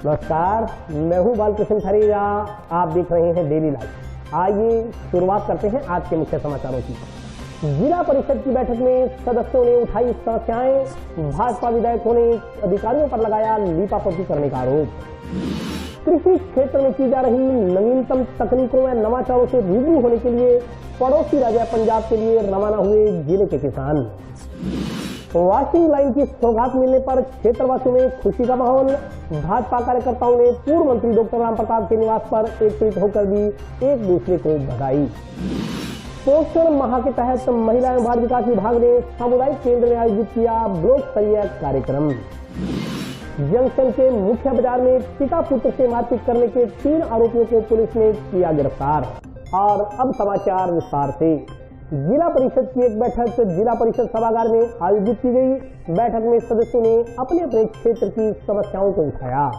नमस्कार, मैं हूं बालकृष्ण खरीजा। आप देख रहे हैं डेली लाइव। आइए शुरुआत करते हैं आज के मुख्य समाचारों की। जिला परिषद की बैठक में सदस्यों ने उठाई समस्याएं। भाजपा विधायकों ने अधिकारियों पर लगाया लीपापोती करने का आरोप। कृषि क्षेत्र में की जा रही नवीनतम तकनीकों व नवाचारों से रूबरू होने के लिए पड़ोसी राज्य पंजाब के लिए रवाना हुए जिले के किसान। वॉशिंग लाइन की सौगात मिलने पर क्षेत्रवासियों में खुशी का माहौल। भाजपा कार्यकर्ताओं ने पूर्व मंत्री डॉक्टर रामप्रताप के निवास पर एकत्रित होकर दी एक दूसरे को बधाई। पोषण माह के तहत महिला एवं बाल विकास विभाग ने सामुदायिक केंद्र में आयोजित किया ब्लॉक स्तरीय कार्यक्रम। जंक्शन के मुख्य बाजार में पिता पुत्र से मारपीट करने के 3 आरोपियों को पुलिस ने किया गिरफ्तार। और अब समाचार विस्तार से। जिला परिषद की एक बैठक जिला परिषद सभागार में आयोजित की गई। बैठक में सदस्यों ने अपने अपने क्षेत्र की समस्याओं को उठाया।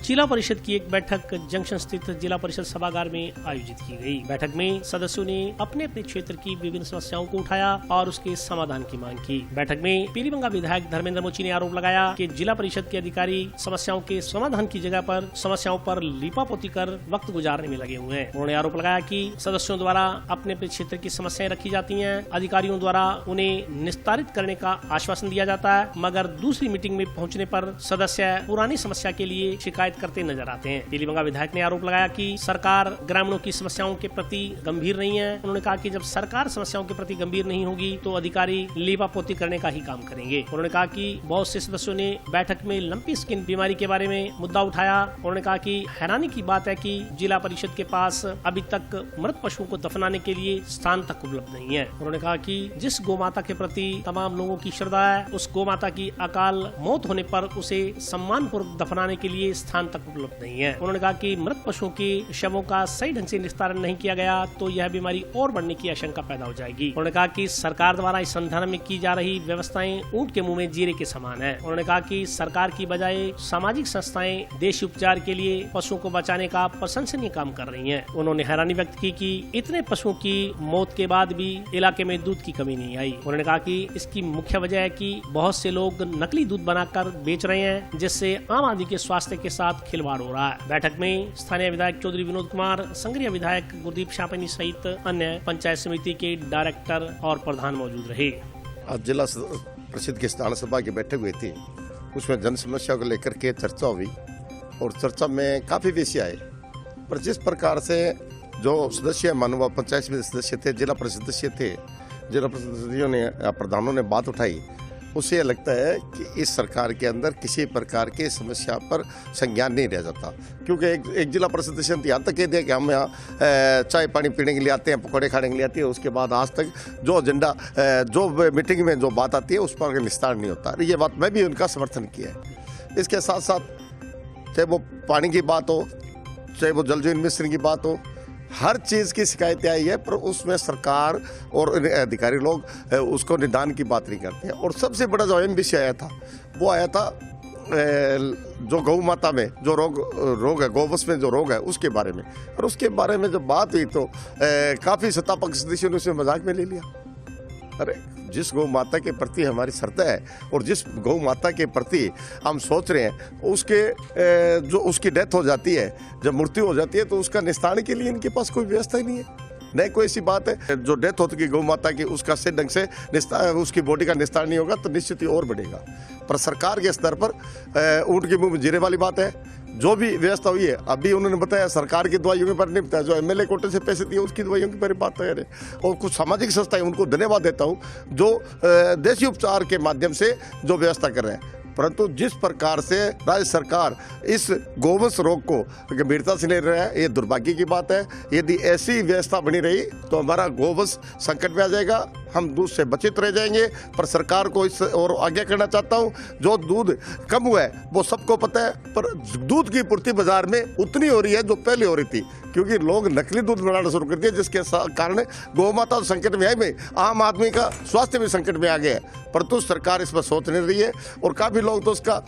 जिला परिषद की एक बैठक जंक्शन स्थित जिला परिषद सभागार में आयोजित की गई। बैठक में सदस्यों ने अपने अपने क्षेत्र की विभिन्न समस्याओं को उठाया और उसके समाधान की मांग की। बैठक में पीलीबंगा विधायक धर्मेंद्र मोची ने आरोप लगाया कि जिला परिषद के अधिकारी समस्याओं के समाधान की जगह पर समस्याओं पर लीपापोती कर वक्त गुजारने में लगे हुए हैं। उन्होंने आरोप लगाया कि सदस्यों द्वारा अपने अपने क्षेत्र की समस्याएं रखी जाती हैं, अधिकारियों द्वारा उन्हें निस्तारित करने का आश्वासन दिया जाता है, मगर दूसरी मीटिंग में पहुंचने पर सदस्य पुरानी समस्या के लिए शिकायत करते नजर आते हैं। पीलीबंगा विधायक ने आरोप लगाया कि सरकार ग्रामीणों की समस्याओं के प्रति गंभीर नहीं है। उन्होंने कहा कि जब सरकार समस्याओं के प्रति गंभीर नहीं होगी तो अधिकारी लीपापोती करने का ही काम करेंगे। उन्होंने कहा कि बहुत से सदस्यों ने बैठक में लंपी स्किन बीमारी के बारे में मुद्दा उठाया। उन्होंने कहा कि हैरानी की बात है कि जिला परिषद के पास अभी तक मृत पशुओं को दफनाने के लिए स्थान तक उपलब्ध नहीं है। उन्होंने कहा कि जिस गौ माता के प्रति तमाम लोगों की श्रद्धा है, उस गौ माता की अकाल मौत होने पर उसे सम्मान पूर्वक दफनाने के लिए स्थान तक उपलब्ध नहीं है। उन्होंने कहा कि मृत पशुओं के शवों का सही ढंग से निस्तारण नहीं किया गया तो यह बीमारी और बढ़ने की आशंका पैदा हो जाएगी। उन्होंने कहा कि सरकार द्वारा इस संदर्भ में की जा रही व्यवस्थाएं ऊंट के मुंह में जीरे के समान है। उन्होंने कहा कि सरकार की बजाय सामाजिक संस्थाएं देशी उपचार के लिए पशुओं को बचाने का प्रशंसनीय काम कर रही है। उन्होंने हैरानी व्यक्त की कि इतने पशुओं की मौत के बाद भी इलाके में दूध की कमी नहीं आई। उन्होंने कहा कि इसकी मुख्य वजह है कि बहुत से लोग नकली दूध बनाकर बेच रहे हैं, जिससे आम आदमी के स्वास्थ्य के साथ खिलवाड़ हो रहा है। बैठक में स्थानीय विधायक चौधरी विनोद कुमार, संग्रिया विधायक गुरदीप शापनी सहित अन्य पंचायत समिति के डायरेक्टर और प्रधान मौजूद रहे। आज जिला परिषद की स्थानीय सभा की बैठक हुई थी। उसमें जन समस्या को लेकर के चर्चा हुई और चर्चा में काफी विषय आए। पर जिस प्रकार से जो सदस्य मानव पंचायत समिति सदस्य थे, जिला परिषद सदस्य थे, जिला परिषद सदस्यों ने प्रधानों ने बात उठाई, उससे यह लगता है कि इस सरकार के अंदर किसी प्रकार की समस्या पर संज्ञान नहीं रह जाता। क्योंकि एक जिला परिषद सदस्य ने यहाँ तक कह दिया कि हम यहाँ चाय पानी पीने के लिए आते हैं, पकौड़े खाने के लिए आते हैं, उसके बाद आज तक जो एजेंडा जो मीटिंग में जो बात आती है उस पर निस्तार नहीं होता। ये बात मैं भी उनका समर्थन किया है। इसके साथ साथ चाहे वो पानी की बात हो, चाहे वो जल जीवन मिशन की बात हो, हर चीज़ की शिकायतें आई है, पर उसमें सरकार और अधिकारी लोग उसको निदान की बात नहीं करते हैं। और सबसे बड़ा जो अहम विषय आया था वो आया था जो गौ माता में जो रोग है, गोवंश में जो रोग है उसके बारे में। और उसके बारे में जब बात हुई तो काफ़ी सत्तापक्ष सदस्यों ने उसे मजाक में ले लिया। अरे जिस गौ माता के प्रति हमारी श्रद्धा है और जिस गौ माता के प्रति हम सोच रहे हैं, उसके जो उसकी डेथ हो जाती है, जब मृत्यु हो जाती है, तो उसका निस्तारण के लिए इनके पास कोई व्यवस्था ही नहीं है। नहीं कोई ऐसी बात है जो डेथ होती है गौ माता की, उसका सही ढंग से उसकी बॉडी का निस्तारण नहीं होगा तो निश्चित ही और बढ़ेगा। पर सरकार के स्तर पर ऊँट के मुंह में जीरे वाली बात है। जो भी व्यवस्था हुई है, अभी उन्होंने बताया सरकार की दवाइयों के बारे में बताया, जो एमएलए कोटे से पैसे दिए उसकी दवाइयों के बारे में बात है। और कुछ सामाजिक संस्थाएं, उनको धन्यवाद देता हूँ जो देशी उपचार के माध्यम से जो व्यवस्था कर रहे हैं। परंतु जिस प्रकार से राज्य सरकार इस गोवंश रोग को गंभीरता से ले रहा है, ये दुर्भाग्य की बात है। यदि ऐसी व्यवस्था बनी रही तो हमारा गोवंश संकट में आ जाएगा, हम दूध से बचित रह जाएंगे। पर सरकार को इस और आगे करना चाहता हूँ, जो दूध कम हुआ है वो सबको पता है, पर दूध की पूर्ति बाजार में उतनी हो रही है जो पहले हो रही थी, क्योंकि लोग नकली दूध बनाना शुरू कर दिया, जिसके कारण गौ माता संकट में आई में आम आदमी का स्वास्थ्य भी संकट में आ गया है। परंतु सरकार इस पर सोच नहीं रही है। और काफ़ी लोग तो उसका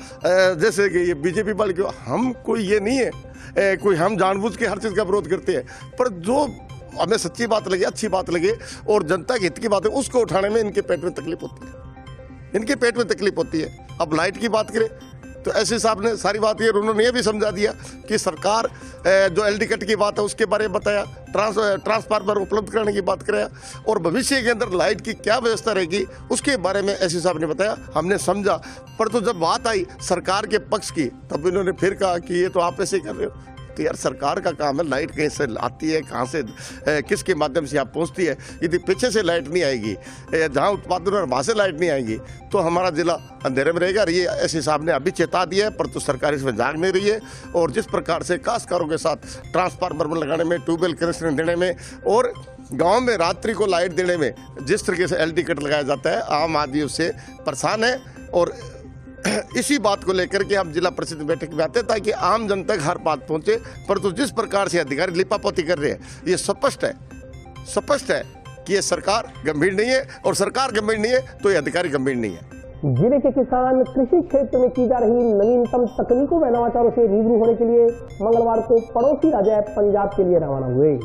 जैसे कि ये बीजेपी वाले, हम कोई ये नहीं है कोई हम जानबूझ के हर चीज़ का विरोध करते हैं, पर जो हमें सच्ची बात लगे, अच्छी बात लगे और जनता के हित की बात है, उसको उठाने में इनके पेट में तकलीफ होती है, इनके पेट में तकलीफ होती है। अब लाइट की बात करें, तो ऐसे साहब ने सारी बात ये उन्होंने ये भी समझा दिया कि सरकार जो एलडी कट की बात है उसके बारे में बताया, ट्रांसफार्मर उपलब्ध कराने की बात कराया, और भविष्य के अंदर लाइट की क्या व्यवस्था रहेगी उसके बारे में एसपी साहब ने बताया। हमने समझा, पर तो जब बात आई सरकार के पक्ष की तब इन्होंने फिर कहा कि ये तो आप ऐसे कर रहे हो। तो यार सरकार का काम है, लाइट कहीं से आती है, कहाँ से किसके माध्यम से आप पहुँचती है। यदि पीछे से लाइट नहीं आएगी, जहाँ उत्पादन और वहाँ से लाइट नहीं आएगी तो हमारा जिला अंधेरे में रहेगा। ये ऐसे साहब ने अभी चेता दिया है, पर तो सरकार इसमें जाग नहीं रही है। और जिस प्रकार से काश्तकारों के साथ ट्रांसफार्मर लगाने में, ट्यूबवेल कनेक्शन देने में और गाँव में रात्रि को लाइट देने में जिस तरीके से एलडी कट लगाया जाता है, आम आदमी उससे परेशान है। और इसी बात को लेकर के हम जिला परिषद बैठक में आते हैं ताकि आम जन तक हर बात पहुंचे। परंतु जिस प्रकार से अधिकारी लिपापोती कर रहे हैं, ये स्पष्ट है कि ये सरकार गंभीर नहीं है, और सरकार गंभीर नहीं है तो ये अधिकारी गंभीर नहीं है। जिले के किसान कृषि क्षेत्र में की जा रही नवीनतम तकनीकों व नवाचारों से रूबरू होने के लिए मंगलवार को पड़ोसी राज्य पंजाब के लिए रवाना हुए।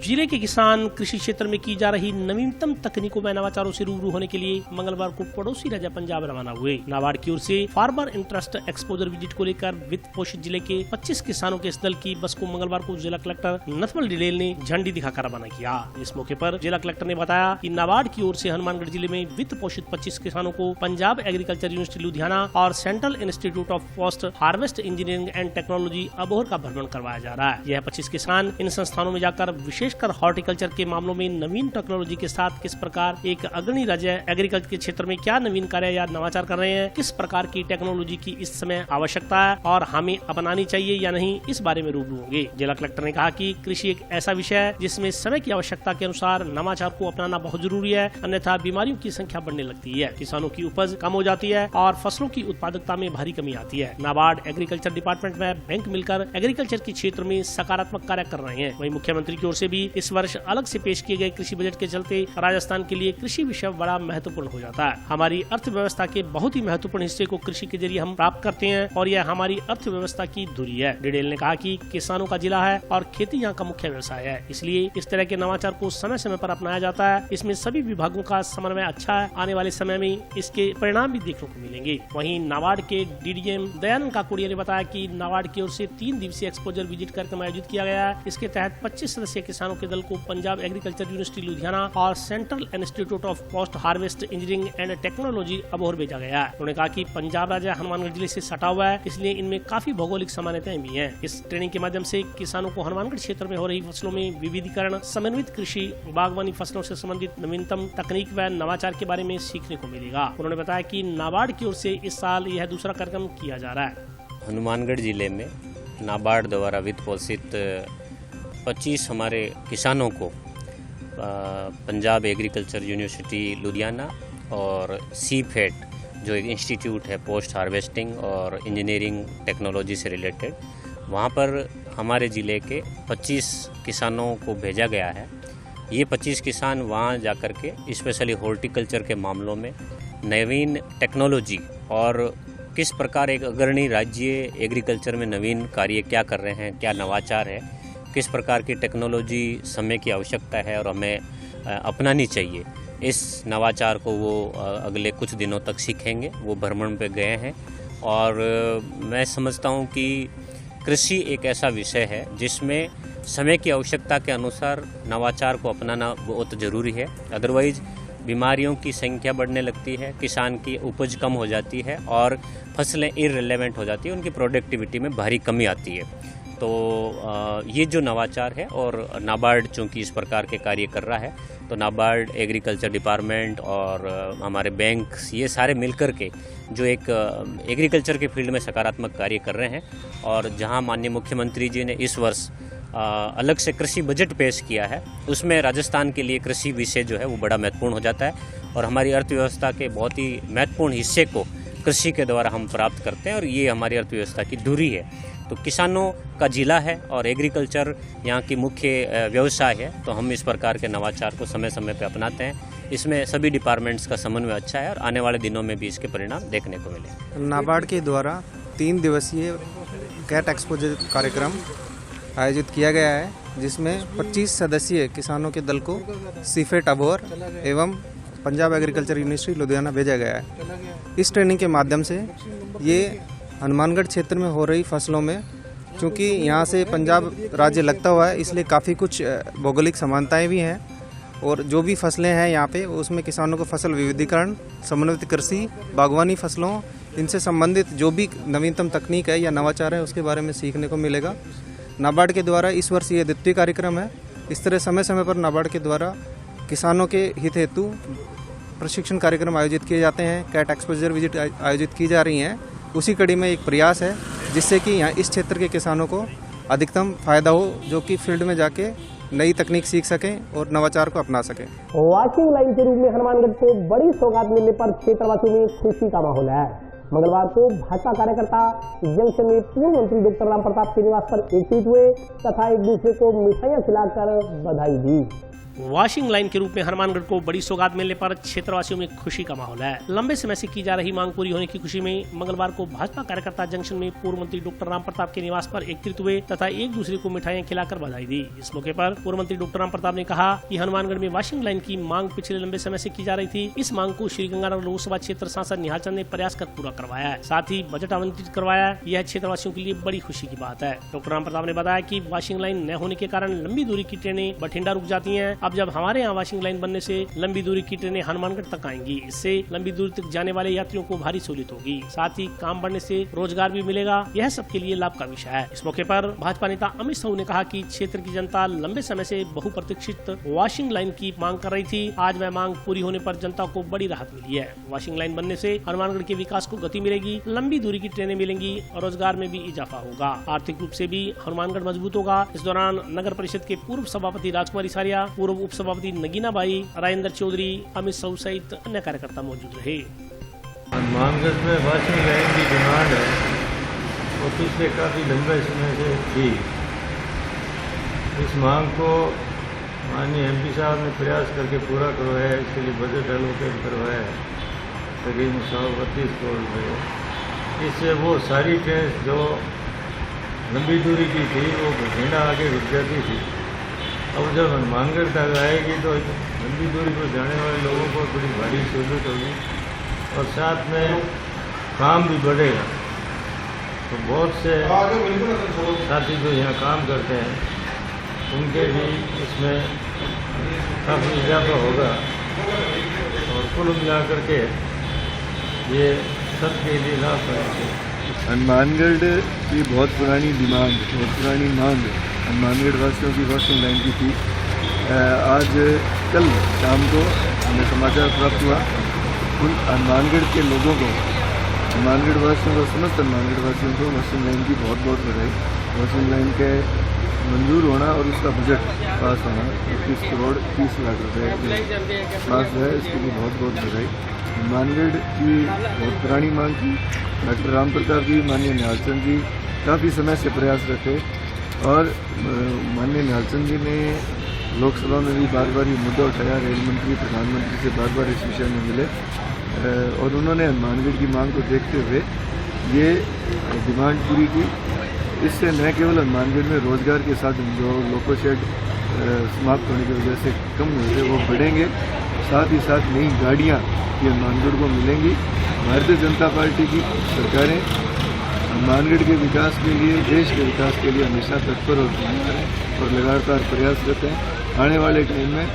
जिले के किसान कृषि क्षेत्र में की जा रही नवीनतम तकनीकों व नवाचारों से रूबरू होने के लिए मंगलवार को पड़ोसी राज्य पंजाब रवाना हुए। नाबार्ड की ओर से फार्मर इंटरेस्ट एक्सपोजर विजिट को लेकर वित्त पोषित जिले के 25 किसानों के इस दल की बस को मंगलवार को जिला कलेक्टर नथमल डिडेल ने झंडी दिखाकर रवाना किया। इस मौके पर जिला कलेक्टर ने बताया कि नाबार्ड की ओर से हनुमानगढ़ जिले में वित्त पोषित 25 किसानों को पंजाब एग्रीकल्चर यूनिवर्सिटी लुधियाना और central institute of post harvest engineering and technology Abohar का भ्रमण करवाया जा रहा है। यह 25 किसान इन संस्थानों में जाकर विशेषकर हॉर्टिकल्चर के मामलों में नवीन टेक्नोलॉजी के साथ किस प्रकार एक अग्रणी राज्य एग्रीकल्चर के क्षेत्र में क्या नवीन कार्य या नवाचार कर रहे हैं, किस प्रकार की टेक्नोलॉजी की इस समय आवश्यकता है और हमें अपनानी चाहिए या नहीं, इस बारे में रूबरू होंगे। जिला कलेक्टर ने कहा कि कृषि एक ऐसा विषय है जिसमें समय की आवश्यकता के अनुसार नवाचार को अपनाना बहुत जरूरी है, अन्यथा बीमारियों की संख्या बढ़ने लगती है, किसानों की उपज कम हो जाती है और फसलों की उत्पादकता में भारी कमी आती है। नाबार्ड एग्रीकल्चर डिपार्टमेंट में बैंक मिलकर एग्रीकल्चर के क्षेत्र में सकारात्मक कार्य कर रहे हैं। वहीं मुख्यमंत्री की ओर से भी इस वर्ष अलग से पेश किए गए कृषि बजट के चलते राजस्थान के लिए कृषि विषय बड़ा महत्वपूर्ण हो जाता है। हमारी अर्थव्यवस्था के बहुत ही महत्वपूर्ण हिस्से को कृषि के जरिए हम प्राप्त करते हैं और यह हमारी अर्थव्यवस्था की धुरी है। डिडेल ने कहा कि किसानों का जिला है और खेती यहाँ का मुख्य व्यवसाय है, इसलिए इस तरह के नवाचार को समय समय पर अपनाया जाता है। इसमें सभी विभागों का समन्वय अच्छा है, आने वाले समय में इसके परिणाम भी देखने को मिलेंगे। वहीं नाबार्ड के डीडीएम दयानंद काकोड़िया ने बताया कि नाबार्ड की ओर से 3 दिवसीय एक्सपोजर विजिट कार्यक्रम आयोजित किया गया है। इसके तहत 25 सदस्यीय किसानों के दल को पंजाब एग्रीकल्चर यूनिवर्सिटी लुधियाना और central institute of post harvest engineering and technology Abohar भेजा गया है। उन्होंने कहा कि पंजाब राज्य हनुमानगढ़ जिले से सटा हुआ है, इसलिए इनमें काफी भौगोलिक समानताएं भी हैं। इस ट्रेनिंग के माध्यम से किसानों को हनुमानगढ़ क्षेत्र में हो रही फसलों में विविधीकरण, समन्वित कृषि, बागवानी फसलों से संबंधित नवीनतम तकनीक व नवाचार के बारे में सीखने को मिलेगा। उन्होंने बताया कि नाबार्ड की ओर से इस साल यह दूसरा कार्यक्रम किया जा रहा है। हनुमानगढ़ जिले में नाबार्ड द्वारा वित्त पोषित 25 हमारे किसानों को पंजाब एग्रीकल्चर यूनिवर्सिटी लुधियाना और सीफेड जो एक इंस्टीट्यूट है पोस्ट हार्वेस्टिंग और इंजीनियरिंग टेक्नोलॉजी से रिलेटेड, वहाँ पर हमारे ज़िले के 25 किसानों को भेजा गया है। ये 25 किसान वहाँ जाकर के स्पेशली हॉर्टिकल्चर के मामलों में नवीन टेक्नोलॉजी और किस प्रकार एक अग्रणी राज्य एग्रीकल्चर में नवीन कार्य क्या कर रहे हैं, क्या नवाचार है, किस प्रकार की टेक्नोलॉजी समय की आवश्यकता है और हमें अपनानी चाहिए, इस नवाचार को वो अगले कुछ दिनों तक सीखेंगे। वो भ्रमण पे गए हैं और मैं समझता हूँ कि कृषि एक ऐसा विषय है जिसमें समय की आवश्यकता के अनुसार नवाचार को अपनाना बहुत ज़रूरी है। अदरवाइज बीमारियों की संख्या बढ़ने लगती है, किसान की उपज कम हो जाती है और फसलें इररिलेवेंट हो जाती है, उनकी प्रोडक्टिविटी में भारी कमी आती है। तो ये जो नवाचार है और नाबार्ड चूँकि इस प्रकार के कार्य कर रहा है, तो नाबार्ड एग्रीकल्चर डिपार्टमेंट और हमारे बैंक ये सारे मिलकर के जो एक एग्रीकल्चर के फील्ड में सकारात्मक कार्य कर रहे हैं। और जहां माननीय मुख्यमंत्री जी ने इस वर्ष अलग से कृषि बजट पेश किया है, उसमें राजस्थान के लिए कृषि विषय जो है वो बड़ा महत्वपूर्ण हो जाता है और हमारी अर्थव्यवस्था के बहुत ही महत्वपूर्ण हिस्से को कृषि के द्वारा हम प्राप्त करते हैं और ये हमारी अर्थव्यवस्था की धुरी है। तो किसानों का जिला है और एग्रीकल्चर यहाँ की मुख्य व्यवसाय है, तो हम इस प्रकार के नवाचार को समय समय पर अपनाते हैं। इसमें सभी डिपार्टमेंट्स का समन्वय अच्छा है और आने वाले दिनों में भी इसके परिणाम देखने को मिले। नाबार्ड के द्वारा 3 दिवसीय कैट एक्सपोजर कार्यक्रम आयोजित किया गया है, जिसमें 25 सदस्यीय किसानों के दल को सीफेट अबोहर एवं पंजाब एग्रीकल्चर यूनिवर्सिटी लुधियाना भेजा गया है। इस ट्रेनिंग के माध्यम से ये हनुमानगढ़ क्षेत्र में हो रही फसलों में, चूँकि यहाँ से पंजाब राज्य लगता हुआ है, इसलिए काफ़ी कुछ भौगोलिक समानताएं भी हैं। और जो भी फसलें हैं यहाँ पे, उसमें किसानों को फसल विविधीकरण, समन्वित कृषि, बागवानी फसलों, इनसे संबंधित जो भी नवीनतम तकनीक है या नवाचार है, उसके बारे में सीखने को मिलेगा। नाबार्ड के द्वारा इस वर्ष ये द्वितीय कार्यक्रम है। इस तरह समय समय पर नाबार्ड के द्वारा किसानों के हित हेतु प्रशिक्षण कार्यक्रम आयोजित किए जाते हैं। कैट एक्सपोजर विजिट आयोजित की जा रही हैं। उसी कड़ी में एक प्रयास है जिससे कि यहाँ इस क्षेत्र के किसानों को अधिकतम फायदा हो, जो कि फील्ड में जाके नई तकनीक सीख सकें और नवाचार को अपना सकें। वॉशिंग लाइन के रूप में हनुमानगढ़ को बड़ी सौगात मिलने पर क्षेत्रवासियों में खुशी का माहौल है। मंगलवार को भाजपा कार्यकर्ता जंक्शन में पूर्व मंत्री डॉक्टर राम प्रताप के निवास पर एकत्रित हुए तथा एक दूसरे को मिठाइयां खिलाकर बधाई दी। वॉशिंग लाइन के रूप में हनुमानगढ़ को बड़ी सौगात मिलने पर क्षेत्रवासियों में खुशी का माहौल है। लंबे समय से की जा रही मांग पूरी होने की खुशी में मंगलवार को भाजपा कार्यकर्ता जंक्शन में पूर्व मंत्री डॉक्टर राम प्रताप के निवास पर एकत्रित हुए तथा एक दूसरे को मिठाइयां खिलाकर बधाई दी। इस मौके पर पूर्व मंत्री डॉक्टर राम प्रताप ने कहा कि हनुमानगढ़ में वॉशिंग लाइन की मांग पिछले लंबे समय से की जा रही थी। इस मांग को श्रीगंगानगर लोकसभा क्षेत्र सांसद निहाल चंद ने प्रयास कर पूरा करवाया है, साथ ही बजट आवंटित करवाया। यह क्षेत्रवासियों के लिए बड़ी खुशी की बात है। डॉक्टर राम प्रताप ने बताया कि वॉशिंग लाइन न होने के कारण लंबी दूरी की ट्रेनें बठिंडा रुक जाती हैं। अब जब हमारे यहाँ वॉशिंग लाइन बनने से लंबी दूरी की ट्रेनें हनुमानगढ़ तक आएंगी। इससे लंबी दूरी तक जाने वाले यात्रियों को भारी सहूलियत होगी, साथ ही काम बढ़ने से रोजगार भी मिलेगा। यह सबके लिए लाभ का विषय है। इस मौके पर भाजपा नेता अमित शाह ने कहा कि क्षेत्र की जनता लंबे समय से बहुप्रतीक्षित वॉशिंग लाइन की मांग कर रही थी। आज वह मांग पूरी होने पर जनता को बड़ी राहत मिली है। वॉशिंग लाइन बनने से हनुमानगढ़ के विकास को गति मिलेगी, लंबी दूरी की ट्रेनें मिलेंगी और रोजगार में भी इजाफा होगा। आर्थिक रूप से भी हनुमानगढ़ मजबूत होगा। इस दौरान नगर परिषद के पूर्व सभापति राजकुमारी सारिया, पूर्व उप सभापति नगीना बाई, राजेंद्र चौधरी, अमित शाह सहित अन्य कार्यकर्ता मौजूद रहे। हनुमानगढ़ में वॉशिंग लाइन की डिमांड है और पिछले काफ़ी लंबे समय से थी। इस मांग को माननीय एमपी साहब ने प्रयास करके पूरा करवाया है। इसके लिए बजट एलोकेट करवाया है तकरीबन 132 करोड़ रुपये। इससे वो सारी ट्रेन जो लंबी दूरी की थी वो बठिंडा आगे रुक जाती थी। अब जब हनुमानगढ़ तक आएगी तो लंबी दूरी पर जाने वाले लोगों को बड़ी भारी सहूलियत होगी और साथ में काम भी बढ़ेगा। तो बहुत से साथी जो यहाँ काम करते हैं उनके भी इसमें काफ़ी इजाफा होगा और कुल मिलाकर के ये सबके लिए लाभ करेंगे। हनुमानगढ़ की बहुत पुरानी डिमांड, बहुत पुरानी मांग हनुमानगढ़ वासियों की वॉशिंग लाइन की थी। आज कल शाम को हमें समाचार प्राप्त हुआ। उन हनुमानगढ़ के लोगों को, हनुमानगढ़ वासियों को, समस्त हनुमानगढ़ वासियों को वॉशिंग लाइन की बहुत बहुत बधाई। वॉशिंग लाइन के मंजूर होना और उसका बजट पास होना 21 करोड़ 30 लाख रुपए पास है, इसके लिए बहुत बहुत बधाई। हनुमानगढ़ की बहुत पुरानी मांग थी। डॉक्टर राम प्रताप जी, माननीय निहाल चंद जी काफ़ी समय से प्रयासरत थे और माननीय निहाल चंद जी ने लोकसभा में भी बार बार ये मुद्दा उठाया। रेल मंत्री, प्रधानमंत्री से बार बार इस विषय में मिले और उन्होंने हनुमानगढ़ की मांग को देखते हुए ये डिमांड पूरी की। इससे न केवल हनुमानगढ़ में रोजगार के साथ जो लोको शेड समाप्त होने की वजह से कम हुए थे वो बढ़ेंगे, साथ ही साथ नई गाड़ियाँ ये हनुमानगढ़ को मिलेंगी। भारतीय जनता पार्टी की सरकारें हनुमानगढ़ के विकास के लिए, देश के विकास के लिए हमेशा तत्पर और लगातार प्रयासरत हैं। आने वाले टाइम में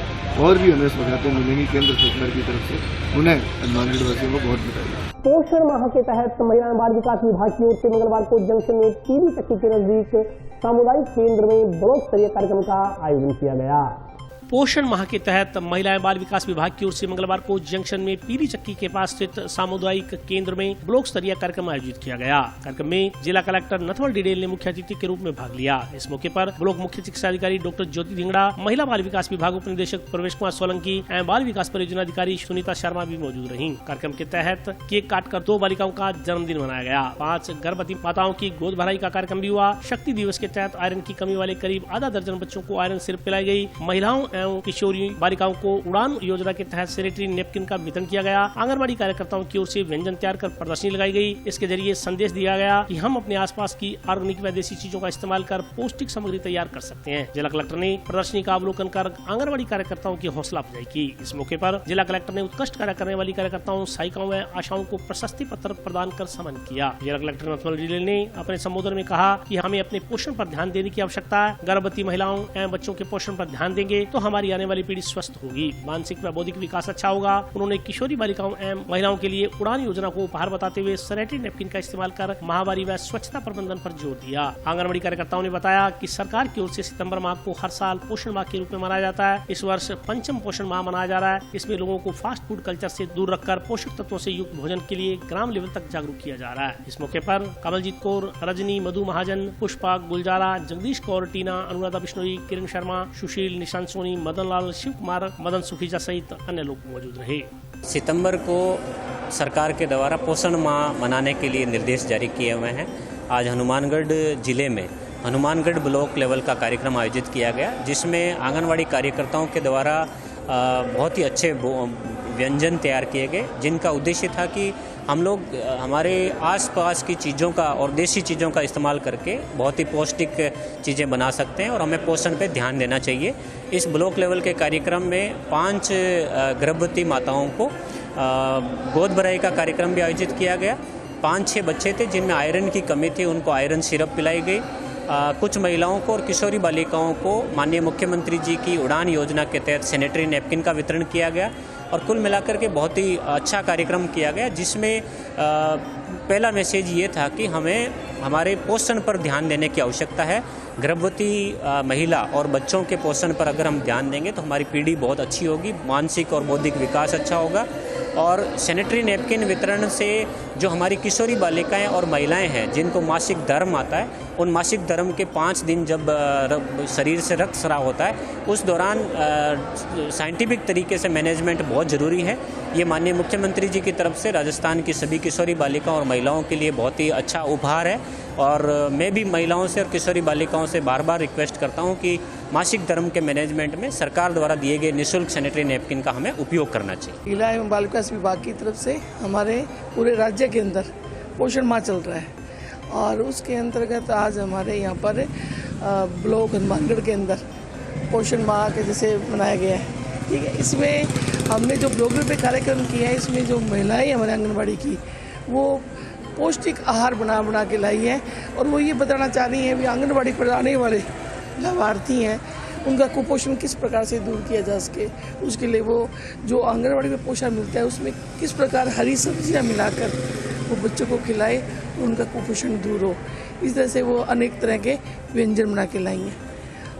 और भी हमें सौगातें मिलेंगी केंद्र सरकार की तरफ से। उन्हें हनुमानगढ़ वासियों को बहुत बधाई। पोषण माह के तहत महिला एवं बाल विकास विभाग की ओर से मंगलवार को जंक्शन में पीली चक्की के नजदीक सामुदायिक केंद्र में ब्लॉक स्तरीय कार्यक्रम का आयोजन किया गया। पोषण माह के तहत महिला एवं बाल विकास विभाग की ओर से मंगलवार को जंक्शन में पीली चक्की के पास स्थित सामुदायिक केंद्र में ब्लॉक स्तरीय कार्यक्रम आयोजित किया गया। कार्यक्रम में जिला कलेक्टर नथवल डिडेल ने मुख्य अतिथि के रूप में भाग लिया। इस मौके पर ब्लॉक मुख्य चिकित्सा अधिकारी डॉक्टर ज्योति धिंगड़ा, महिला बाल विकास विभाग उप निदेशक प्रवेश कुमार सोलंकी एवं बाल विकास परियोजना अधिकारी सुनीता शर्मा भी मौजूद रही। कार्यक्रम के तहत केक काटकर 2 बालिकाओं का जन्मदिन मनाया गया। 5 गर्भवती माताओं की गोद भराई का कार्यक्रम भी हुआ। शक्ति दिवस के तहत आयरन की कमी वाले करीब आधा दर्जन बच्चों को आयरन सिरप पिलाई गई। महिलाओं एवं किशोरी बालिकाओं को उड़ान योजना के तहत सैनिटरी नैपकिन का वितरण किया गया। आंगनबाड़ी कार्यकर्ताओं की ओर से व्यंजन तैयार कर प्रदर्शनी लगाई गई। इसके जरिए संदेश दिया गया कि हम अपने आसपास की ऑर्गेनिक व देसी चीजों का इस्तेमाल कर पौष्टिक सामग्री तैयार कर सकते हैं। जिला कलेक्टर ने प्रदर्शनी का अवलोकन कर आंगनबाड़ी कार्यकर्ताओं की हौसला अफजाई की। इस मौके पर जिला कलेक्टर ने उत्कृष्ट कार्य करने वाली कार्यकर्ताओं, सहायिकाओं व आशाओं को प्रशस्ति पत्र प्रदान कर सम्मानित किया। जिला कलेक्टर नथमल जिले ने अपने संबोधन में कहा कि हमें अपने पोषण पर ध्यान देने की आवश्यकता है। गर्भवती महिलाओं एवं बच्चों के पोषण पर ध्यान देंगे तो हमारी आने वाली पीढ़ी स्वस्थ होगी, मानसिक व बौद्धिक विकास अच्छा होगा। उन्होंने किशोरी बालिकाओं एवं महिलाओं के लिए उड़ान योजना को उपहार बताते हुए सैनिटरी नैपकिन का इस्तेमाल कर महामारी व स्वच्छता प्रबंधन पर जोर दिया। आंगनबाड़ी कार्यकर्ताओं ने बताया कि सरकार की ओर से सितंबर माह को हर साल पोषण माह के रूप में मनाया जाता है। इस वर्ष पंचम पोषण माह मनाया जा रहा है। इसमें लोगों को फास्ट फूड कल्चर से दूर रखकर पोषक तत्वों से युक्त भोजन के लिए ग्राम लेवल तक जागरूक किया जा रहा है। इस मौके पर कमलजीत कौर, रजनी, मधु महाजन, पुष्पा गुलजारा, जगदीश कौर, टीना, अनुराधा बिश्नोई, किरण शर्मा, सुशील, निशांत सोनी, मदन लाल, शिव कुमार, मदन सुखीजा सहित अन्य लोग मौजूद रहे। सितंबर को सरकार के द्वारा पोषण माह मनाने के लिए निर्देश जारी किए हुए हैं। आज हनुमानगढ़ जिले में हनुमानगढ़ ब्लॉक लेवल का कार्यक्रम आयोजित किया गया, जिसमें आंगनवाड़ी कार्यकर्ताओं के द्वारा बहुत ही अच्छे व्यंजन तैयार किए गए, जिनका उद्देश्य था कि हम लोग हमारे आसपास की चीज़ों का और देसी चीज़ों का इस्तेमाल करके बहुत ही पौष्टिक चीज़ें बना सकते हैं और हमें पोषण पे ध्यान देना चाहिए। इस ब्लॉक लेवल के कार्यक्रम में 5 गर्भवती माताओं को गोद भराई का कार्यक्रम भी आयोजित किया गया। 5-6 बच्चे थे जिनमें आयरन की कमी थी, उनको आयरन सिरप पिलाई गई। कुछ महिलाओं को और किशोरी बालिकाओं को माननीय मुख्यमंत्री जी की उड़ान योजना के तहत सैनिटरी नैपकिन का वितरण किया गया और कुल मिलाकर के बहुत ही अच्छा कार्यक्रम किया गया, जिसमें पहला मैसेज ये था कि हमें हमारे पोषण पर ध्यान देने की आवश्यकता है। गर्भवती महिला और बच्चों के पोषण पर अगर हम ध्यान देंगे तो हमारी पीढ़ी बहुत अच्छी होगी, मानसिक और बौद्धिक विकास अच्छा होगा। और सैनिटरी नैपकिन वितरण से जो हमारी किशोरी बालिकाएं और महिलाएं हैं जिनको मासिक धर्म आता है, उन मासिक धर्म के 5 दिन जब शरीर से रक्त स्राव होता है, उस दौरान साइंटिफिक तरीके से मैनेजमेंट बहुत ज़रूरी है। ये माननीय मुख्यमंत्री जी की तरफ से राजस्थान की सभी किशोरी बालिकाओं और महिलाओं के लिए बहुत ही अच्छा उपहार है और मैं भी महिलाओं से और किशोरी बालिकाओं से बार बार रिक्वेस्ट करता हूं कि मासिक धर्म के मैनेजमेंट में सरकार द्वारा दिए गए निःशुल्क सैनिटरी नैपकिन का हमें उपयोग करना चाहिए। महिला एवं बाल विकास विभाग की तरफ से हमारे पूरे राज्य के अंदर पोषण माह चल रहा है और उसके अंतर्गत आज हमारे यहाँ पर ब्लॉक हनुमानगढ़ के अंदर पोषण माह के जैसे मनाया गया है। ठीक है, इसमें हमने जो ब्लॉक लेवल पे कार्यक्रम किया है, इसमें जो महिलाएं हमारे आंगनबाड़ी की वो पौष्टिक आहार बना के लाई है और वो ये बताना चाह रही हैं भी आंगनबाड़ी पर आने वाले लाभार्थी हैं उनका कुपोषण किस प्रकार से दूर किया जा सके। उसके लिए वो जो आंगनबाड़ी में पोषण मिलता है उसमें किस प्रकार हरी सब्जियां मिलाकर वो बच्चों को खिलाए और उनका कुपोषण दूर हो। इस तरह से वो अनेक तरह के व्यंजन बना के लाई हैं।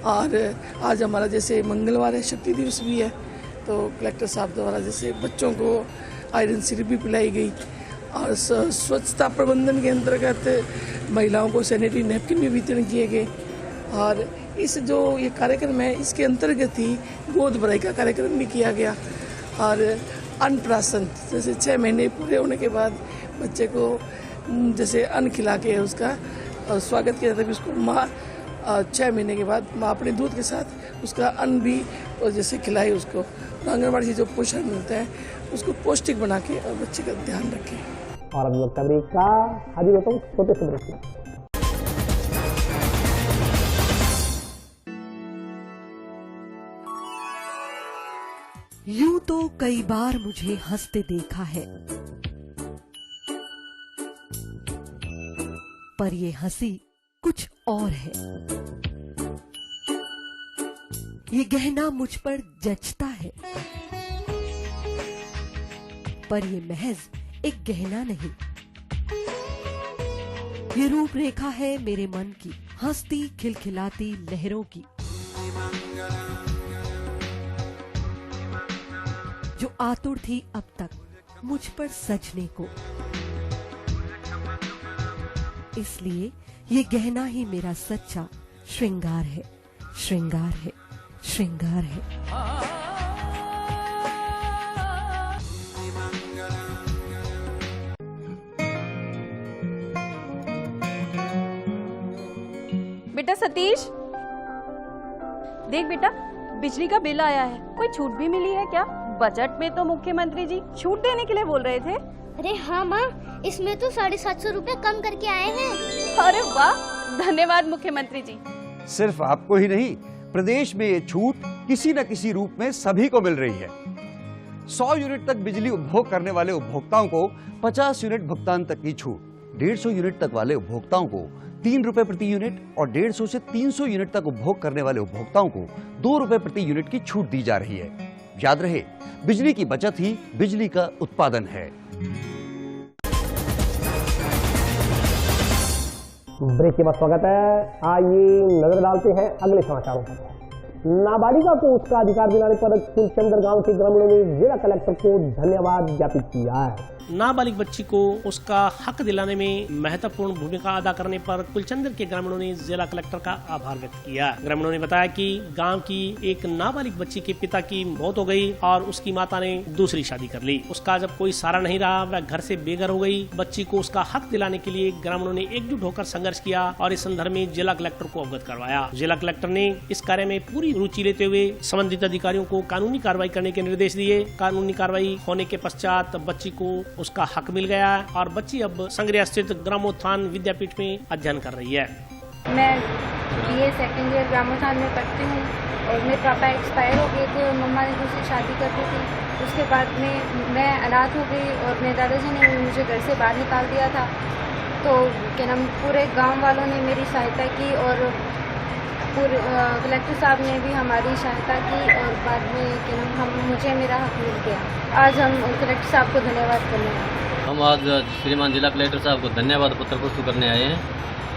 और आज हमारा जैसे मंगलवार है, शक्ति दिवस भी है, तो कलेक्टर साहब द्वारा जैसे बच्चों को आयरन सिरप भी पिलाई गई और स्वच्छता प्रबंधन के अंतर्गत महिलाओं को सैनिटरी नैपकिन भी वितरण किए गए। और इस जो ये कार्यक्रम है इसके अंतर्गत ही गोद भराई का कार्यक्रम भी किया गया और अन्नप्राशन जैसे 6 महीने पूरे होने के बाद बच्चे को जैसे अन्न खिला के उसका स्वागत किया जाता है। उसको माँ 6 महीने के बाद माँ अपने दूध के साथ उसका अन्न भी जैसे खिलाए उसको। आंगनबाड़ी से जो पोषण मिलता है उसको पौष्टिक बना के और बच्चे का ध्यान रखें। और अब वक्त ब्रेक का हाजिर होता हूँ छोटे से ब्रेक में। यूं तो कई बार मुझे हंसते देखा है, पर ये हंसी कुछ और है। ये गहना मुझ पर जचता है, पर ये महज एक गहना नहीं, ये रूपरेखा है मेरे मन की, हंसती खिलखिलाती लहरों की, जो आतुर थी अब तक मुझ पर सजने को। इसलिए ये गहना ही मेरा सच्चा श्रृंगार है, श्रृंगार है, श्रृंगार है। बेटा सतीश, देख बेटा, बिजली का बिल आया है, कोई छूट भी मिली है क्या? बजट में तो मुख्यमंत्री जी छूट देने के लिए बोल रहे थे। अरे हाँ माँ, इसमें तो 750 रुपए कम करके आए हैं। अरे वाह, धन्यवाद मुख्यमंत्री जी। सिर्फ आपको ही नहीं, प्रदेश में ये छूट किसी न किसी रूप में सभी को मिल रही है। 100 यूनिट तक बिजली उपभोग करने वाले उपभोक्ताओं को 50 यूनिट भुगतान तक की छूट, 150 यूनिट तक वाले उपभोक्ताओं को 3 रुपए प्रति यूनिट और 150 से 300 यूनिट तक उपभोग करने वाले उपभोक्ताओं को 2 रुपए प्रति यूनिट की छूट दी जा रही है। याद रहे, बिजली की बचत ही बिजली का उत्पादन है। ब्रेक के बाद स्वागत है। आइए नजर डालते हैं अगले समाचारों पर। नाबालिगा को उसका अधिकार दिलाने पर कुलचंद्र गांव के ग्रामीणों ने जिला कलेक्टर को धन्यवाद ज्ञापित किया है। नाबालिग बच्ची को उसका हक दिलाने में महत्वपूर्ण भूमिका अदा करने पर कुलचंद्र के ग्रामीणों ने जिला कलेक्टर का आभार व्यक्त किया। ग्रामीणों ने बताया कि गांव की एक नाबालिग बच्ची के पिता की मौत हो गई और उसकी माता ने दूसरी शादी कर ली। उसका जब कोई सहारा नहीं रहा, वह घर से बेघर हो गई। बच्ची को उसका हक दिलाने के लिए ग्रामीणों ने एकजुट होकर संघर्ष किया और इस संदर्भ में जिला कलेक्टर को अवगत करवाया। जिला कलेक्टर ने इस कार्य में पूरी रुचि लेते हुए संबंधित अधिकारियों को कानूनी कार्रवाई करने के निर्देश दिए। कानूनी कार्रवाई होने के पश्चात बच्ची को उसका हक मिल गया और बच्ची अब संग्रिया स्थित ग्रामोत्थान विद्यापीठ में अध्ययन कर रही है। मैं BA सेकेंड ईयर ग्रामोत्थान में पढ़ती हूँ और मेरे पापा एक्सपायर हो गए थे और मम्मा ने दूसरी शादी कर दी थी। उसके बाद में मैं अनाथ हो गई और मेरे दादाजी ने मुझे घर से बाहर निकाल दिया था। तो क्या नाम, पूरे गांव वालों ने मेरी सहायता की और पूरे कलेक्टर साहब ने भी हमारी सहायता की और बाद में मुझे मेरा हक मिल गया। आज हम कलेक्टर साहब को धन्यवाद करने आए। हम आज श्रीमान जिला कलेक्टर साहब को धन्यवाद पत्र प्रस्तुत करने आए हैं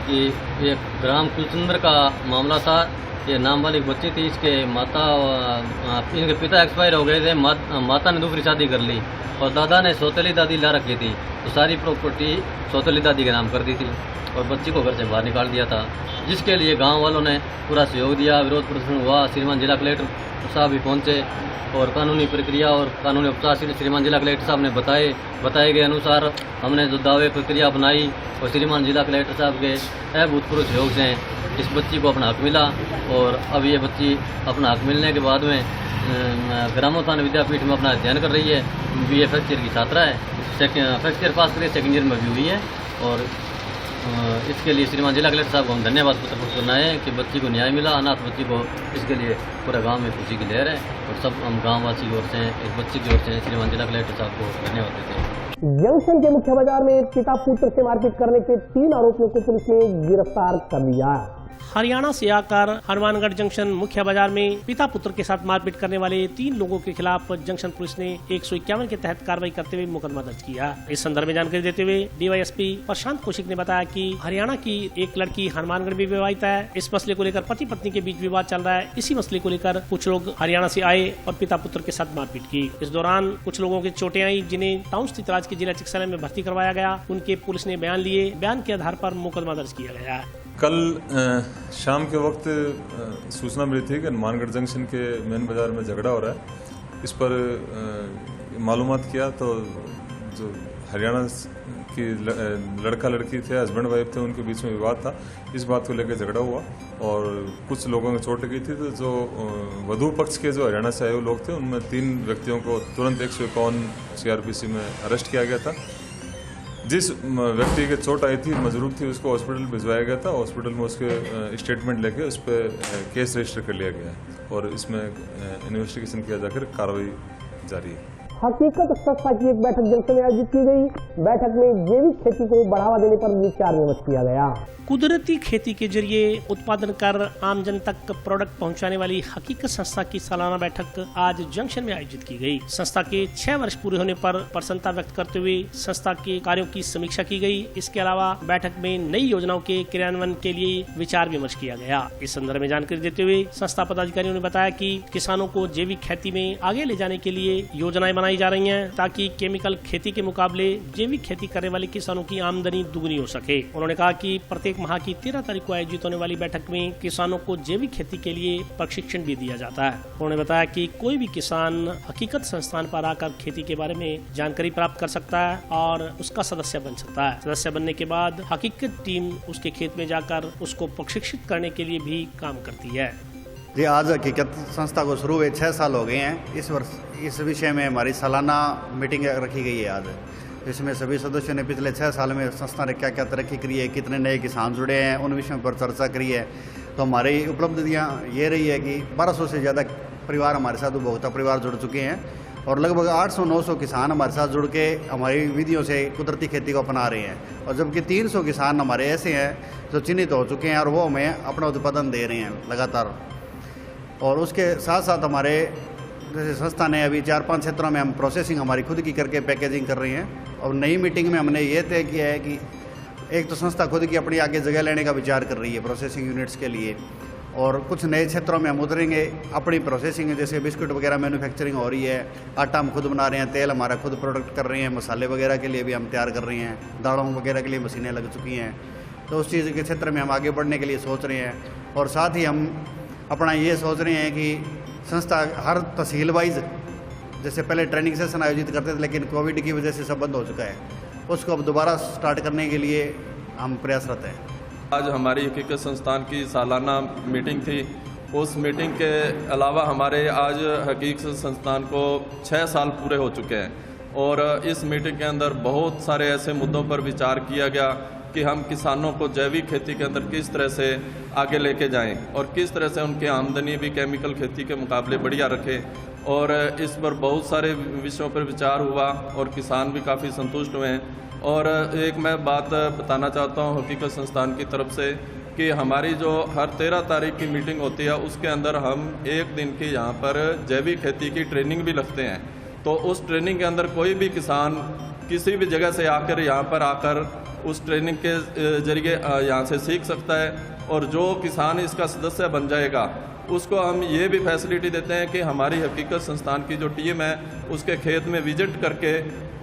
कि ये ग्राम कुलचंद्र का मामला था। ये नाबालिग बच्ची थी, इसके माता इनके पिता एक्सपायर हो गए थे, माता ने दूसरी शादी कर ली और दादा ने सौतेली दादी ला रखी थी, तो सारी प्रॉपर्टी सौतेली दादी के नाम कर दी थी और बच्ची को घर से बाहर निकाल दिया था, जिसके लिए गांव वालों ने पूरा सहयोग दिया। विरोध प्रदर्शन हुआ, श्रीमान जिला कलेक्टर साहब भी पहुंचे और कानूनी प्रक्रिया और कानूनी उपचार श्रीमान जिला कलेक्टर साहब ने बताए गए अनुसार हमने जो दावे प्रक्रिया अपनाई और श्रीमान जिला कलेक्टर साहब के अभूतपूर्व सहयोग से इस बच्ची को अपना हक मिला और अब ये बच्ची अपना हक मिलने के बाद में ग्रामोत्थान विद्यापीठ में अपना अध्ययन कर रही है। BA फर्स्ट ईयर की छात्रा है, फर्स्ट ईयर पास करके सेकेंड ईयर में भी हुई है और इसके लिए श्रीमान जिला कलेक्टर साहब को हम धन्यवाद पत्र प्रस्तुत करना है कि बच्ची को न्याय मिला, अनाथ बच्ची को। इसके लिए पूरा गांव में खुशी की लहर है और सब हम गांववासी की ओर से इस बच्ची की ओर से श्रीमान जिला कलेक्टर साहब को धन्यवाद देते हैं। जंक्शन के मुख्य बाजार में पिता पुत्र से मारपीट करने के 3 आरोपियों को पुलिस ने गिरफ्तार कर लिया। हरियाणा से आकर हनुमानगढ़ जंक्शन मुख्य बाजार में पिता पुत्र के साथ मारपीट करने वाले 3 लोगों के खिलाफ जंक्शन पुलिस ने 151 के तहत कार्रवाई करते हुए मुकदमा दर्ज किया। इस संदर्भ में जानकारी देते हुए DYSP प्रशांत कौशिक ने बताया कि हरियाणा की एक लड़की हनुमानगढ़ में विवाहित है। इस मसले को लेकर पति पत्नी के बीच विवाद चल रहा है। इसी मसले को लेकर कुछ लोग हरियाणा से आए और पिता पुत्र के साथ मारपीट की। इस दौरान कुछ लोगों की चोटें आई, जिन्हें टाउन स्थित राजकीय जिला चिकित्सालय में भर्ती करवाया गया। उनके पुलिस ने बयान लिए, बयान के आधार पर मुकदमा दर्ज किया गया। कल शाम के वक्त सूचना मिली थी कि हनुमानगढ़ जंक्शन के मेन बाज़ार में झगड़ा हो रहा है। इस पर मालूमात किया तो जो हरियाणा की लड़का लड़की थे, हस्बैंड वाइफ थे, उनके बीच में विवाद था। इस बात को लेकर झगड़ा हुआ और कुछ लोगों को चोट लगी थी। तो जो वधू पक्ष के जो हरियाणा से आए हुए लोग थे, उनमें 3 व्यक्तियों को तुरंत 151 CRPC में अरेस्ट किया गया था। जिस व्यक्ति के चोट आई थी, मजरूर थी, उसको हॉस्पिटल भिजवाया गया था। हॉस्पिटल में उसके स्टेटमेंट लेके उस पर केस रजिस्टर कर लिया गया और इसमें इन्वेस्टिगेशन किया जाकर कार्रवाई जारी है। हकीकत संस्था की एक बैठक जंक्शन में आयोजित की गई। बैठक में जैविक खेती को बढ़ावा देने पर विचार विमर्श किया गया। कुदरती खेती के जरिए उत्पादन कर आम जन तक प्रोडक्ट पहुंचाने वाली हकीकत संस्था की सालाना बैठक आज जंक्शन में आयोजित की गई। संस्था के 6 वर्ष पूरे होने पर प्रसन्नता व्यक्त करते हुए संस्था के कार्यों की समीक्षा की गई। इसके अलावा बैठक में नई योजनाओं के क्रियान्वयन के लिए विचार विमर्श किया गया। इस संदर्भ में जानकारी देते हुए संस्था पदाधिकारियों ने बताया कि किसानों को जैविक खेती में आगे ले जाने के लिए योजनाएं बनाई जा रही हैं, ताकि केमिकल खेती के मुकाबले जैविक खेती करने वाले किसानों की आमदनी दुगनी हो सके। उन्होंने कहा कि प्रत्येक माह की 13 तारीख को आयोजित होने वाली बैठक में किसानों को जैविक खेती के लिए प्रशिक्षण भी दिया जाता है। उन्होंने बताया कि कोई भी किसान हकीकत संस्थान पर आकर खेती के बारे में जानकारी प्राप्त कर सकता है और उसका सदस्य बन सकता है। सदस्य बनने के बाद हकीकत टीम उसके खेत में जाकर उसको प्रशिक्षित करने के लिए भी काम करती है। जी, आज हकीकत संस्था को शुरू हुए 6 साल हो गए हैं। इस वर्ष इस विषय में हमारी सालाना मीटिंग रखी गई है आज, जिसमें सभी सदस्यों ने पिछले 6 साल में संस्था ने क्या क्या तरक्की करी है, कितने नए किसान जुड़े हैं, उन विषयों पर चर्चा करी है। तो हमारी उपलब्धियाँ ये रही है कि 1200 से ज़्यादा परिवार हमारे साथ उपभोक्ता परिवार जुड़ चुके हैं और लगभग 800-900 किसान हमारे साथ जुड़ के हमारी विधियों से कुदरती खेती को अपना रहे हैं, और जबकि 300 किसान हमारे ऐसे हैं जो चिन्हित हो चुके हैं और वो हमें अपना उत्पादन दे रहे हैं लगातार। और उसके साथ साथ हमारे जैसे संस्था ने अभी 4-5 क्षेत्रों में हम प्रोसेसिंग हमारी खुद की करके पैकेजिंग कर रही हैं। और नई मीटिंग में हमने ये तय किया है कि एक तो संस्था खुद की अपनी आगे जगह लेने का विचार कर रही है प्रोसेसिंग यूनिट्स के लिए, और कुछ नए क्षेत्रों में हम उतरेंगे अपनी प्रोसेसिंग, जैसे बिस्कुट वगैरह मैन्युफैक्चरिंग हो रही है, आटा हम खुद बना रहे हैं, तेल हमारा खुद प्रोडक्ट कर रहे हैं, मसाले वगैरह के लिए भी हम तैयार कर रहे हैं, दालों वगैरह के लिए मशीनें लग चुकी हैं। तो उस चीज़ के क्षेत्र में हम आगे बढ़ने के लिए सोच रहे हैं। और साथ ही हम अपना ये सोच रहे हैं कि संस्था हर तहसील वाइज, जैसे पहले ट्रेनिंग सेशन आयोजित करते थे लेकिन कोविड की वजह से सब बंद हो चुका है, उसको अब दोबारा स्टार्ट करने के लिए हम प्रयासरत हैं। आज हमारी हकीकत संस्थान की सालाना मीटिंग थी। उस मीटिंग के अलावा हमारे आज हकीकत संस्थान को 6 साल पूरे हो चुके हैं, और इस मीटिंग के अंदर बहुत सारे ऐसे मुद्दों पर विचार किया गया कि हम किसानों को जैविक खेती के अंदर किस तरह से आगे लेके जाएं और किस तरह से उनकी आमदनी भी केमिकल खेती के मुकाबले बढ़िया रखें। और इस पर बहुत सारे विषयों पर विचार हुआ और किसान भी काफ़ी संतुष्ट हुए हैं। और एक मैं बात बताना चाहता हूँ हकीकत संस्थान की तरफ से कि हमारी जो हर 13 तारीख की मीटिंग होती है उसके अंदर हम एक दिन की यहाँ पर जैविक खेती की ट्रेनिंग भी रखते हैं। तो उस ट्रेनिंग के अंदर कोई भी किसान किसी भी जगह से आकर यहाँ पर आकर उस ट्रेनिंग के जरिए यहाँ से सीख सकता है, और जो किसान इसका सदस्य बन जाएगा उसको हम ये भी फैसिलिटी देते हैं कि हमारी हकीकत संस्थान की जो टीम है उसके खेत में विजिट करके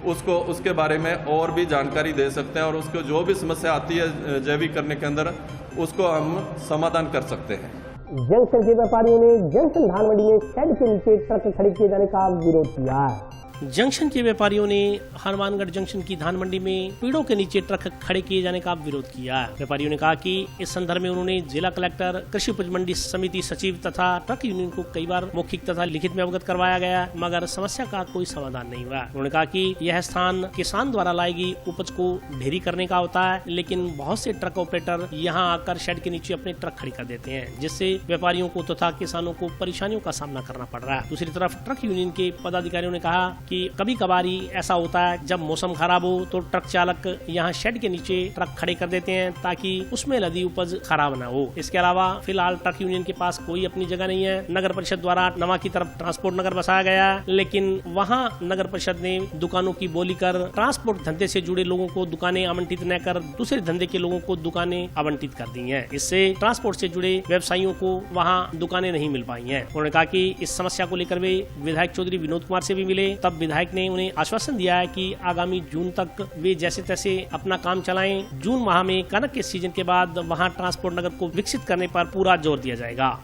उसको उसके बारे में और भी जानकारी दे सकते हैं, और उसको जो भी समस्या आती है जैविक करने के अंदर उसको हम समाधान कर सकते हैं। जंक्शन के व्यापारियों ने जंक्शन धान मंडी में शेड के नीचे ट्रक खड़ी किए जाने का विरोध किया है। जंक्शन के व्यापारियों ने हनुमानगढ़ जंक्शन की धान मंडी में पेड़ों के नीचे ट्रक खड़े किए जाने का विरोध किया। व्यापारियों ने कहा कि इस संदर्भ में उन्होंने जिला कलेक्टर, कृषि उपज मंडी समिति सचिव तथा ट्रक यूनियन को कई बार मौखिक तथा लिखित में अवगत करवाया गया, मगर समस्या का कोई समाधान नहीं हुआ। उन्होंने कहा कि यह स्थान किसान द्वारा लाई गई उपज को ढेरी करने का होता है, लेकिन बहुत से ट्रक ऑपरेटर यहाँ आकर शेड के नीचे अपने ट्रक खड़ी कर देते हैं, जिससे व्यापारियों को तथा किसानों को परेशानियों का सामना करना पड़ रहा है। दूसरी तरफ ट्रक यूनियन के पदाधिकारियों ने कहा कि कभी कभारी ऐसा होता है जब मौसम खराब हो तो ट्रक चालक यहाँ शेड के नीचे ट्रक खड़े कर देते हैं ताकि उसमें लदी उपज खराब न हो। इसके अलावा फिलहाल ट्रक यूनियन के पास कोई अपनी जगह नहीं है। नगर परिषद द्वारा नवा की तरफ ट्रांसपोर्ट नगर बसाया गया, लेकिन वहाँ नगर परिषद ने दुकानों की बोली कर ट्रांसपोर्ट धंधे से जुड़े लोगों को दुकानें आवंटित न कर दूसरे धंधे के लोगों को दुकानें आवंटित कर दी है। इससे ट्रांसपोर्ट से जुड़े व्यवसायियों को वहाँ दुकानें नहीं मिल पाई है। उन्होंने कहा कि इस समस्या को लेकर वे विधायक चौधरी विनोद कुमार से भी मिले, तब विधायक ने उन्हें आश्वासन दिया है कि आगामी जून तक वे जैसे तैसे अपना काम चलाएं। जून माह में कनक के सीजन के बाद वहां ट्रांसपोर्ट नगर को विकसित करने पर पूरा जोर दिया जाएगा।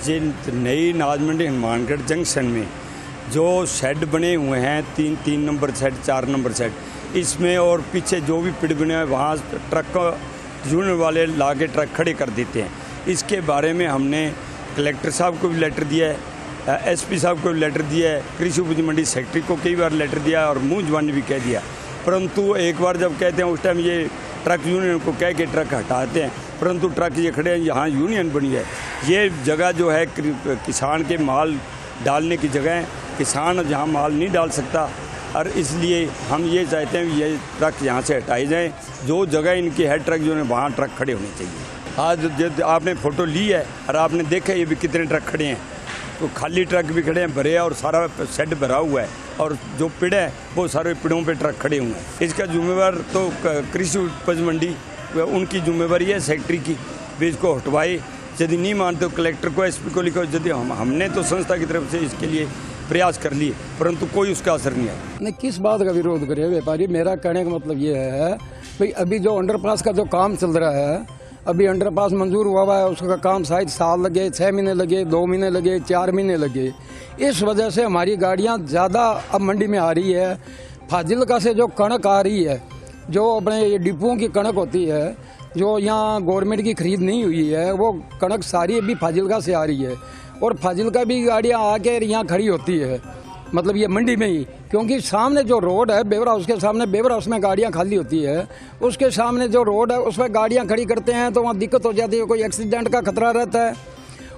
जिन नई अनाज मंडी हनुमानगढ़ जंक्शन में जो शेड बने हुए हैं, 3 नंबर शेड, 4 नंबर शेड, इसमें और पीछे जो भी पिड़ बने हैं वहाँ ट्रक यूनियन वाले ला के ट्रक खड़े कर देते हैं। इसके बारे में हमने कलेक्टर साहब को भी लेटर दिया है, एसपी साहब को लेटर दिया है, कृषि उपज मंडी सेक्रेटरी को कई बार लेटर दिया और मुँह जुबानी भी कह दिया, परंतु एक बार जब कहते हैं उस टाइम ये ट्रक यूनियन को कह के ट्रक हटाते हैं, परंतु ट्रक ये खड़े हैं, यहाँ यूनियन बनी है। ये जगह जो है किसान के माल डालने की जगह है, किसान जहाँ माल नहीं डाल सकता, और इसलिए हम ये चाहते हैं ये ट्रक यहाँ से हटाए जाएँ। जो जगह इनकी है ट्रक जो है वहाँ ट्रक खड़े होने चाहिए। आज जब आपने फ़ोटो ली है और आपने देखा ये भी कितने ट्रक खड़े हैं, तो खाली ट्रक भी खड़े हैं, भरे हैं, और सारा शेड भरा हुआ है, और जो पेड़ है वो सारे पेड़ों पे ट्रक खड़े हुए हैं। इसका जिम्मेवार तो कृषि उपज मंडी, उनकी जिम्मेवारी है सेक्रेटरी की, वे इसको हटवाए। यदि नहीं मानते तो कलेक्टर को, एसपी को लिखो। यदि हमने तो संस्था की तरफ से इसके लिए प्रयास कर लिए, परंतु कोई उसका असर नहीं आया। नहीं, किस बात का विरोध करे व्यापारी? मेरा कहने का मतलब ये है भाई, अभी जो अंडरपास का जो काम चल रहा है, अभी अंडरपास मंजूर हुआ है, उसका काम शायद साल लगे, 6 महीने लगे, 2 महीने लगे, 4 महीने लगे। इस वजह से हमारी गाड़ियां ज़्यादा अब मंडी में आ रही है। फाजिलका से जो कणक आ रही है, जो अपने ये डिपुओं की कणक होती है, जो यहाँ गवर्नमेंट की खरीद नहीं हुई है वो कणक सारी अभी फाजिलका से आ रही है और फाजिलका भी गाड़ियाँ आके यहाँ खड़ी होती है, मतलब ये मंडी में ही, क्योंकि सामने जो रोड है बेवर हाउस के सामने, बेवर हाउस में गाड़ियाँ खाली होती है, उसके सामने जो रोड है उस पर गाड़ियाँ खड़ी करते हैं तो वहाँ दिक्कत हो जाती है, कोई एक्सीडेंट का खतरा रहता है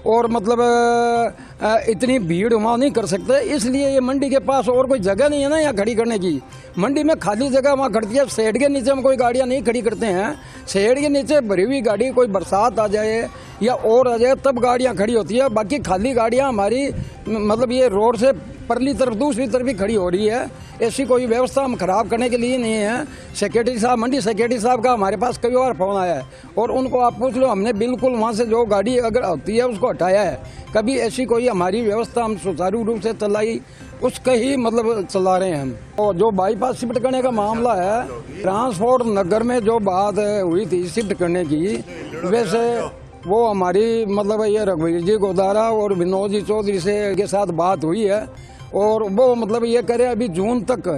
और मतलब इतनी भीड़ वहाँ नहीं कर सकते, इसलिए ये मंडी के पास और कोई जगह नहीं है ना यहाँ खड़ी करने की। मंडी में खाली जगह वहाँ खड़ती है, शेड के नीचे हम कोई गाड़ियाँ नहीं खड़ी करते हैं, शेड के नीचे भरी हुई गाड़ी कोई बरसात आ जाए या और आ जाए तब गाड़ियाँ खड़ी होती है, बाकी खाली गाड़ियाँ हमारी मतलब ये रोड से परली तरफ दूसरी तरफ ही खड़ी हो रही है। ऐसी कोई व्यवस्था हम खराब करने के लिए नहीं है। सेक्रेटरी साहब, मंडी सेक्रेटरी साहब का हमारे पास कई बार फोन आया है और उनको आप पूछ लो, हमने बिल्कुल वहाँ से जो गाड़ी अगर होती है उसको हटाया है, कभी ऐसी कोई हमारी व्यवस्था हम सुचारू रूप से चलाई उसका ही मतलब चला रहे हैं हम। और जो बाईपास शिफ्ट करने का मामला है, ट्रांसपोर्ट नगर में जो बात हुई थी शिफ्ट करने की, वैसे वो हमारी मतलब ये रघुवीर जी गोदारा और विनोद जी चौधरी से के साथ बात हुई है और वो मतलब ये कह रहे अभी जून तक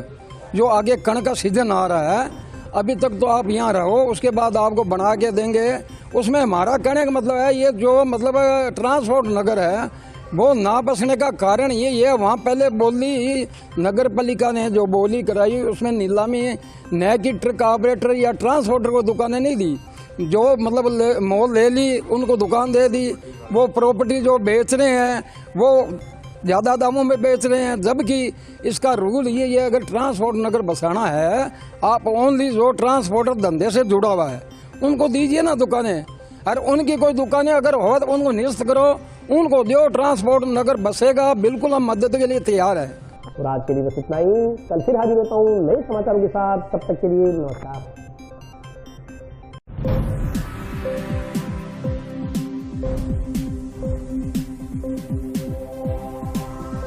जो आगे कणक का सीजन आ रहा है अभी तक तो आप यहाँ रहो, उसके बाद आपको बना के देंगे। उसमें हमारा कहने का मतलब है ये जो मतलब ट्रांसपोर्ट नगर है वो ना बसने का कारण ये वहाँ पहले बोली नगर पालिका ने जो बोली कराई उसमें नीलामी न कि ट्रक ऑपरेटर या ट्रांसपोर्टर को दुकानें नहीं दी, जो मतलब मोल ले ली उनको दुकान दे दी, वो प्रॉपर्टी जो बेच रहे हैं वो ज़्यादा दामों में बेच रहे हैं, जबकि इसका रूल ये है अगर ट्रांसपोर्ट नगर बसाना है आप ओनली जो ट्रांसपोर्टर धंधे से जुड़ा हुआ है उनको दीजिए ना दुकानें, और उनकी कोई दुकानें अगर हो तो उनको निरस्त करो, उनको दो, ट्रांसपोर्ट नगर बसेगा, बिल्कुल हम मदद के लिए तैयार है। और आज के लिए बस इतना ही, कल फिर हाजिर होता हूँ नए समाचारों के साथ, तब तक के लिए नमस्कार।